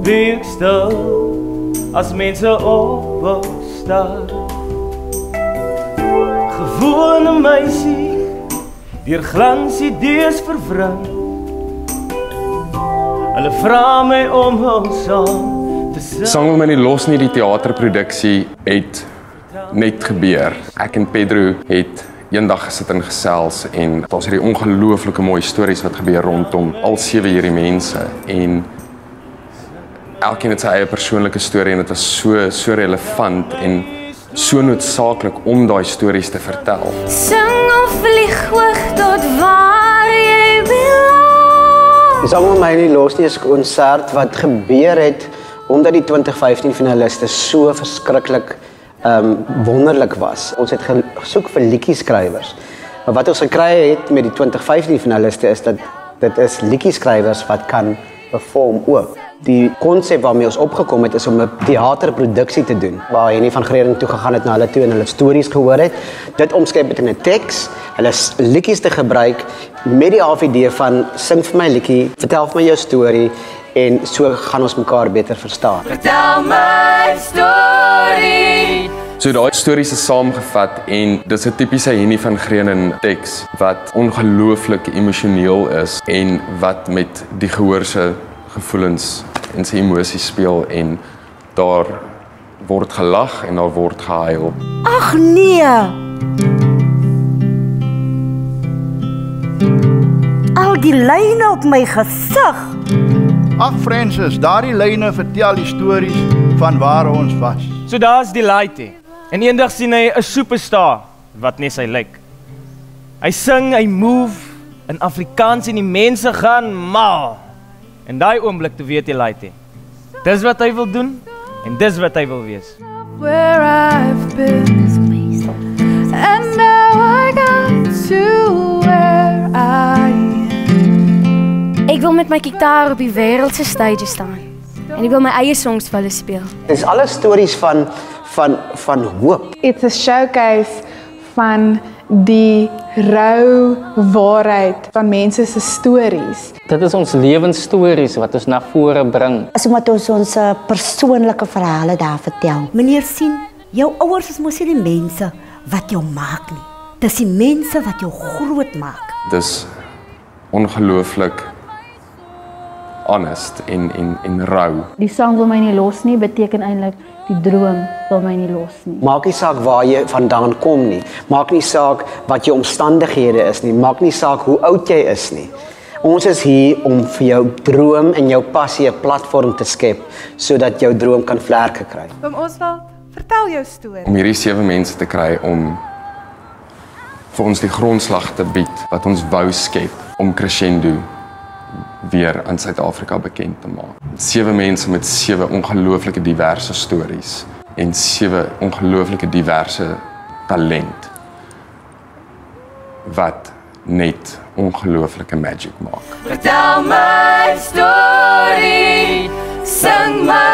week stil as mense op staar. Gewone meisie, deur glans idees verwring. Hulle vra my om hul saam te sing. Sang wil my nie los nie, die teaterproduksie het net gebeur. Ek en Pedro het eendag gesit en gesels en daar's hierdie ongelooflike mooi stories wat gebeur rondom al 7 hierdie mense en elkeen het sy eie persoonlike storie en dit was so relevant en so noodsaaklik om daai stories te vertel. Sing of vlieg hoog tot waar jy beland. Sang wil my nie los nie is 'n konsert wat gebeur het omdat die 2015 finaliste so verskriklik wonderlik was. Ons het gesoek vir liedjieskrywers. Maar wat ons gekry het met die 2015 finaliste is dat dit is liedjieskrywers wat kan perform ook. Die konsep waarmee ons opgekom het is om 'n teaterproduksie te doen. Waar Henny van Grering toe gegaan het na hulle toe en hulle stories gehoor het. Dit omskep het in 'n teks, hulle liedjies te gebruik met die idee van sing vir my liedjie, vertel vir my jou storie en so gaan ons mekaar beter verstaan. Vertel my story. So daai stories is saamgevat en dis 'n tipiese Henny van Grering teks wat ongelooflik emosioneel is en wat met die gehoor se gevoelens en sy emosies speel en daar word gelag en daar word gehuil. Ag nee. Al die lyne op my gesig. Ag Francis, daardie lyne vertel die stories van waar ons was. So daar's die Laite. En eendag sien hy 'n superstar wat net sy lyk. Hy sing, hy move in Afrikaans en die mense gaan mal. En daai oomblik toe weet jy Laite. Dis wat hy wil doen en dis wat hy wil wees. Where I've been and now I got to where I am. Ek wil met my gitaar op die wêreld se stage staan. En ek wil my eie songs vir hulle speel. Dit is alle stories van hoop. It's a showcase van die rou waarheid van mense se stories. Dit is ons lewensstories wat ons na vore bring. As omdat ons persoonlike verhale daar vertel. Meneer sien, jou ouers is mos nie die mense wat jou maak nie. Dis die mense wat jou groot maak. Dis ongelooflik honest en rou. Die sang wil my nie los nie beteken eintlik die droom wil my nie los nie. Maak nie saak waar jy vandaan kom nie. Maak nie saak wat jou omstandighede is nie. Maak nie saak hoe oud jy is nie. Ons is hier om vir jou droom en jou passie 'n platform te skep sodat jou droom kan vlerke kry. Oom Oswald, vertel jou storie. Om hierdie 7 mense te kry om vir ons die grondslag te bied wat ons wou skep om Crescendo weer aan Suid-Afrika bekend te maak. 7 mense met 7 ongelooflike diverse stories en 7 ongelooflike diverse talent wat net ongelooflike magic maak. Vertel my story, sing my